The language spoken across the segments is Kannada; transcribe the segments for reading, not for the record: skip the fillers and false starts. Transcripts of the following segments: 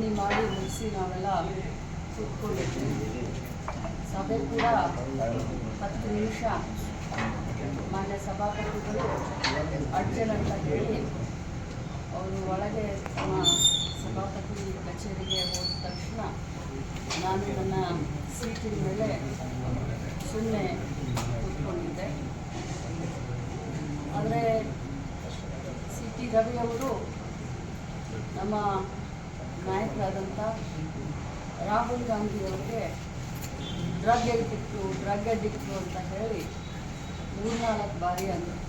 ಧ್ವನಿ ಮಾಡಿ ಮುಗಿಸಿ ನಾವೆಲ್ಲ ಕೂತ್ಕೊಂಡಿದ್ವಿ. ಸಭೆ ಕೂಡ 10 ನಿಮಿಷ ಮಾನ್ಯ ಸಭಾಪತಿಗಳು ಅಡ್ಜನ್ ಅಂತ ಹೇಳಿ ಅವರು ಒಳಗೆ ತಮ್ಮ ಸಭಾಪತಿ ಕಚೇರಿಗೆ ಹೋದ ತಕ್ಷಣ ನಾನು ನನ್ನ ಸೀಟಿನ ಮೇಲೆ ಸುಮ್ಮನೆ ಕೂತ್ಕೊಂಡಿದ್ದೆ. ಆದರೆ ಸಿ.ಟಿ. ರವಿ ಅವರು ನಮ್ಮ ನಾಯಕರಾದಂಥ ರಾಹುಲ್ ಗಾಂಧಿಯವರಿಗೆ ಡ್ರಗ್ ಅಡಿಕ್ಟು ಅಂತ ಹೇಳಿ 3-4 ಬಾರಿ ಅಂದರು.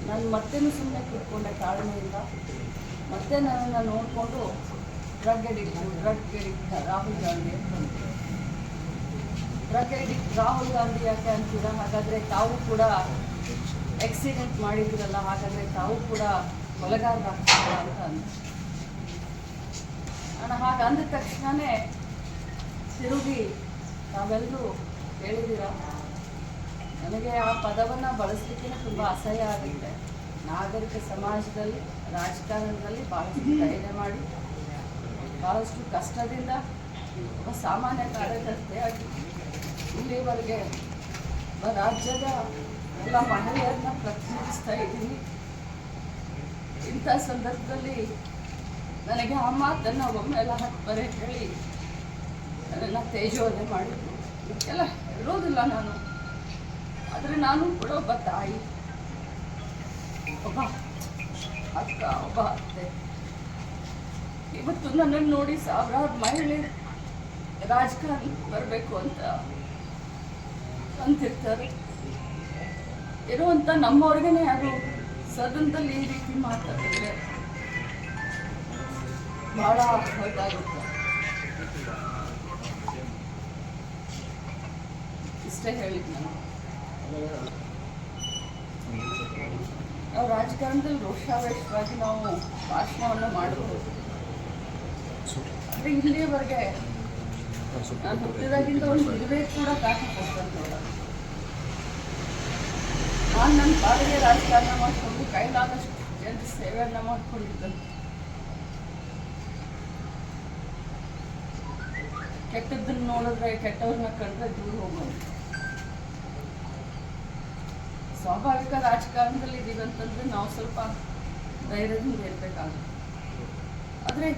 ನಾನು ಮತ್ತೇನು ಸುಮ್ಮನೆ ಕೂತ್ಕೊಂಡೆ ತಾಳ್ಮೆಯಿಂದ. ಮತ್ತೆ ನನ್ನನ್ನು ನೋಡಿಕೊಂಡು ಡ್ರಗ್ ಅಡಿಕ್ಟ್ ರಾಹುಲ್ ಗಾಂಧಿ ಅಂತ ಡ್ರಗ್ ಅಡಿಕ್ಟ್ ರಾಹುಲ್ ಗಾಂಧಿ ಯಾಕೆ ಅಂತೀರಾ? ಹಾಗಾದರೆ ತಾವು ಕೂಡ ಆಕ್ಸಿಡೆಂಟ್ ಮಾಡಿದ್ರಲ್ಲ, ಹಾಗಾದರೆ ತಾವು ಕೂಡ ಕೊಲೆಗಾರರಾಗ್ತೀರಾ ಅಂತ ಅಂದ. ನಾನು ಹಾಗೆ ಅಂದ ತಕ್ಷಣವೇ ತಿರುಗಿ ತಾವೆಲ್ಲರೂ ಹೇಳಿದ್ದೀರ. ನನಗೆ ಆ ಪದವನ್ನು ಬಳಸಲಿಕ್ಕೆ ತುಂಬ ಅಸಹ್ಯ ಆಗುತ್ತೆ. ನಾಗರಿಕ ಸಮಾಜದಲ್ಲಿ, ರಾಜಕಾರಣದಲ್ಲಿ ಭಾಳಷ್ಟು ಧೈರ್ಯ ಮಾಡಿ ಭಾಳಷ್ಟು ಕಷ್ಟದಿಂದ ಒಬ್ಬ ಸಾಮಾನ್ಯ ಕಾರ್ಯಕರ್ತೆಯಾಗಿ ಇಲ್ಲಿವರೆಗೆ ರಾಜ್ಯದ ಎಲ್ಲ ಮಹಿಳೆಯರನ್ನ ಪ್ರತಿನಿಧಿಸ್ತಾ ಇದ್ದೀನಿ. ಇಂಥ ಸಂದರ್ಭದಲ್ಲಿ ನನಗೆ ಆ ಮಾತನ್ನು ಒಮ್ಮೆಲ್ಲ 10 ಬಾರಿ ಹೇಳಿ ನನ್ನನ್ನು ತೇಜೋವಧೆ ಮಾಡಿದ್ರು. ಇದಕ್ಕೆಲ್ಲ ಹೇಳೋದಿಲ್ಲ ನಾನು, ಆದರೆ ನಾನು ಕೂಡ ಒಬ್ಬ ತಾಯಿ, ಒಬ್ಬ ಅಕ್ಕ, ಒಬ್ಬ ಅತ್ತೆ. ಇವತ್ತು ನನ್ನನ್ನು ನೋಡಿ ಸಾವಿರಾರು ಮಹಿಳೆ ರಾಜಕಾರಣಕ್ಕೆ ಬರಬೇಕು ಅಂತ ಅಂತಿರ್ತಾರೆ. ಇರುವಂಥ ನಮ್ಮವ್ರಿಗೇನೆ ಯಾರು ಸದನದಲ್ಲಿ ಈ ರೀತಿ ಮಾತಾಡಿದ್ರೆ ಬಹಳ ಹೊರಟಾಗುತ್ತೆ. ಇಷ್ಟೇ ಹೇಳಿದ್ದು ನಾನು. ನಾವು ರಾಜಕಾರಣದಲ್ಲಿ ರೋಷಾವೇಶವಾಗಿ ನಾವು ಭಾಷಣವನ್ನು ಮಾಡಬಹುದು. ಆದರೆ ಇಲ್ಲಿಯವರೆಗೆ ನಾನು ಹುಟ್ಟಿದಾಗಿಂದ ಒಂದು ಇರುವೆ ಕೂಡ ಕಾಟ ಕೊಡ್ತಂತವಲ್ಲ. ನಾನು ನನ್ನ ಪಾಡಿಗೆ ರಾಜಕಾರಣ ಮಾಡಿಕೊಂಡು ಕೈಲಾದಷ್ಟು ಜನರ ಸೇವೆಯನ್ನು ಮಾಡಿಕೊಂಡಿದ್ದಂತೆ. ಕೆಟ್ಟದ್ದನ್ನು ನೋಡಿದ್ರೆ, ಕೆಟ್ಟವ್ರನ್ನ ಕಂಡ್ರೆ ದೂರ ಹೋಗೋದು. ಸ್ವಾಭಾವಿಕ ರಾಜಕಾರಣದಲ್ಲಿ ಇದೀವಿ ಅಂತಂದ್ರೆ ನಾವು ಸ್ವಲ್ಪ ಧೈರ್ಯದಿಂದ ಇರಬೇಕಾಗುತ್ತೆ. ಆದರೆ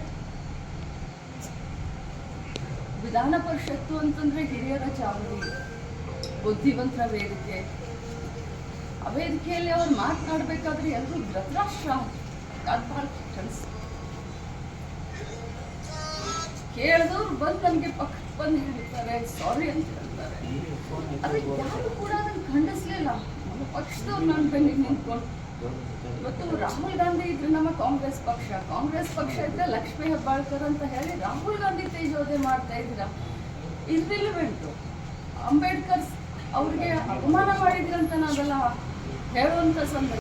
ವಿಧಾನ ಪರಿಷತ್ತು ಅಂತಂದ್ರೆ ಹಿರಿಯರ ಚಾವಡಿ, ಬುದ್ಧಿವಂತರ ವೇದಿಕೆ. ಆ ವೇದಿಕೆಯಲ್ಲಿ ಅವ್ರು ಮಾತನಾಡಬೇಕಾದ್ರೆ ಎಲ್ಲರೂ ಧೃತರಾಷ್ಟ್ರ ಕೇಳಿದವ್ರು ಬಂದು ನನಗೆ ಪಕ್ಕಕ್ಕೆ ಬಂದು ಹೇಳ್ತಾರೆ, ಸಾರಿ ಅಂತ ಹೇಳ್ತಾರೆ. ಆದರೆ ಯಾರು ಕೂಡ ಅದನ್ನು ಖಂಡಿಸ್ಲಿಲ್ಲ. ನಮ್ಮ ಪಕ್ಷದವ್ರು ನನ್ನ ಬೆನ್ನಿಗೆ ನಿಂತ್ಕೊಂಡು ಇವತ್ತು ರಾಹುಲ್ ಗಾಂಧಿ ಇದ್ರೆ ನಮ್ಮ ಕಾಂಗ್ರೆಸ್ ಪಕ್ಷ ಇದ್ರೆ ಲಕ್ಷ್ಮೀ ಹೆಬ್ಬಾಳ್ಕರ್ ಅಂತ ಹೇಳಿ ರಾಹುಲ್ ಗಾಂಧಿ ತೇಜೋವಧೆ ಮಾಡ್ತಾ ಇದ್ದೀರಾ. ಇರ್ರಿಲಿವೆಂಟು. ಅಂಬೇಡ್ಕರ್ ಅವ್ರಿಗೆ ಅಪಮಾನ ಮಾಡಿದ್ರಂತ ನಾವೆಲ್ಲ ಹೇಳುವಂಥ ಸಂದರ್ಭ